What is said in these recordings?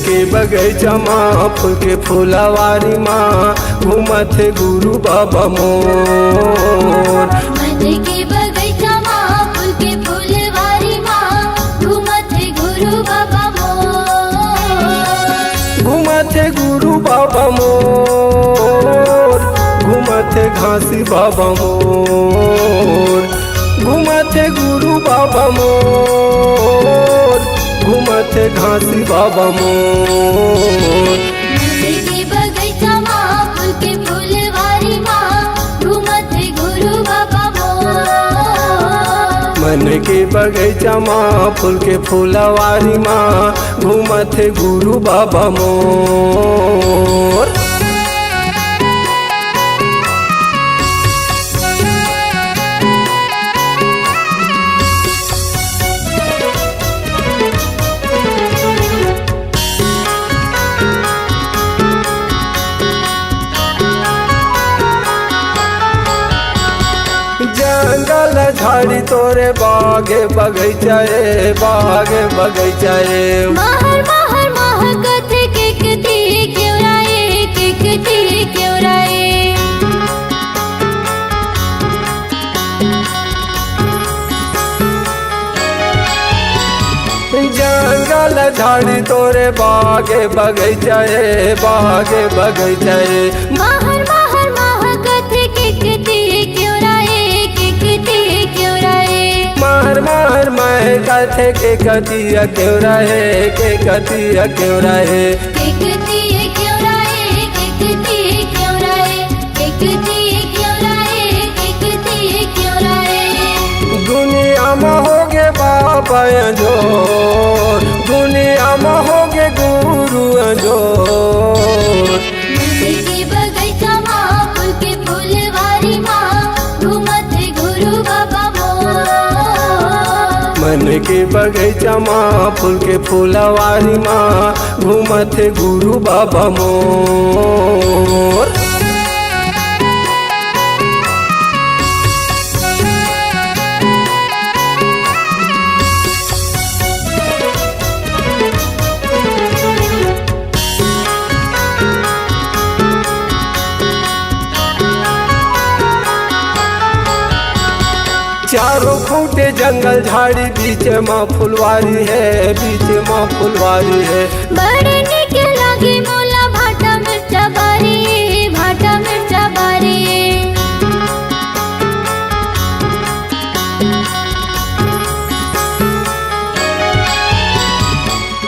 के बगैचा माँ फूल के फूलवारी माँ घूमत है गुरु बाबा मोर। मन के बगैचा माँ फूल के फूलवारी माँ घूमत है गुरु बाबा मोर। घूमत है गुरु बाबा मोर, घूमत है घासी बाबा मोर। घूमत है गुरु बाबा मोर, घूमत है घासी बाबा मोर। मन के बगैचा माँ फूल के फूलवारी माँ घूमत है गुरु बाबा मोर। मन के बगैचा माँ फूल के फूलवारी माँ घूमत है गुरु बाबा मोर। जंगल झाड़ी तोरे बागे बगैचा रे, बागे बगैचा रे। महर महर महकत केकती केवराए, केकती केवराए। जंगल झाड़ी तोरे बागे बगैचा रे, बागे बगैचा रे। महर महर महकत केकती केवराए, केकती केवराए। महर महर महकत के कतिया केवरा है, के कतिया केवरा है। केकती केवराए, केकती केवराए, केकती केवराए, केकती केवराए। दुनिया में होगे बाबा जोर, दुनिया में होगे गुरु जोर। मन के बगैचा माँ फूल के फूलवारी माँ घूमत है गुरु बाबा मोर। मन के बगैचा माँ फूल के फूलवारी माँ घूमत है गुरु बाबा मोर। चारों खूंटे जंगल झाड़ी बीच माँ फुलवारी है, बीच माँ फुलवारी है। बड़े निक लागे मोला भाटा मिर्चा बारी, भाटा मिर्चा बारी।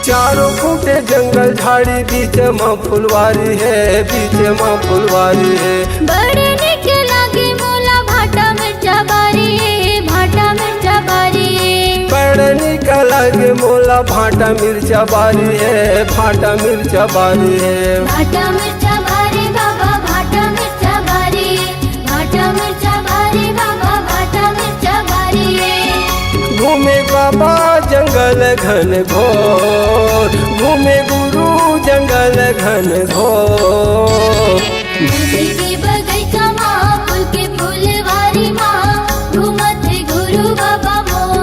चारों खूंटे जंगल झाड़ी बीच माँ फुलवारी है, बीच माँ फुलवारी है। बड़े निक लागे मोला भाटा मिर्चा बारी, भाटा मिर्चा बारी। बड़ निकल के मोला भाटा मिर्चा बारी है, भाटा मिर्चा बारी है। भाटा मिर्चा बारी बाबा, भाटा मिर्चा बारी, भाटा मिर्चा बारी बाबा, भाटा मिर्चा बारी। घूमे बाबा जंगल घन घोर, घूमे गुरु जंगल घन घोर। मन के बगैचा माँ फूल के फूलवारी माँ घूमत है गुरु बाबा मोर।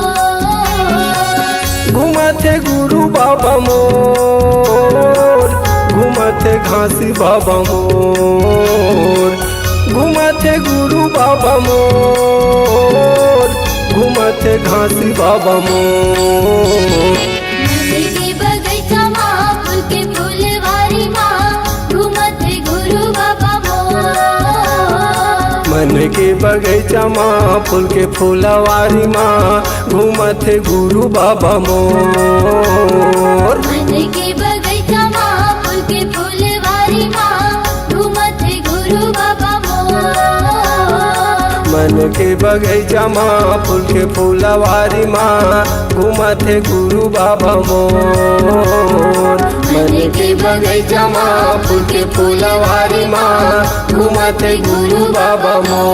घूमत है गुरु बाबा मोर, घूमत है घासी बाबा मोर। घूमत है गुरु बाबा मोर, घूमत है घासी बाबा मोर। मन के बगैचा माँ फूल के फूलवारी माँ घूमत है गुरु बाबा मोर। मन के बगैचा माँ फूल के फूलवारी माँ घूमत है गुरु बाबा मोर। मन के बगैचा माँ फूल के फूलवारी माँ घूमत है गुरु बाबा मोर। मन के बगैचा माँ फूल के फूलवारी माँ घूमत है गुरु बाबा मोर। मन के बगैचा माँ फूल के फूलवारी माँ घूमत है गुरु बाबा मोर।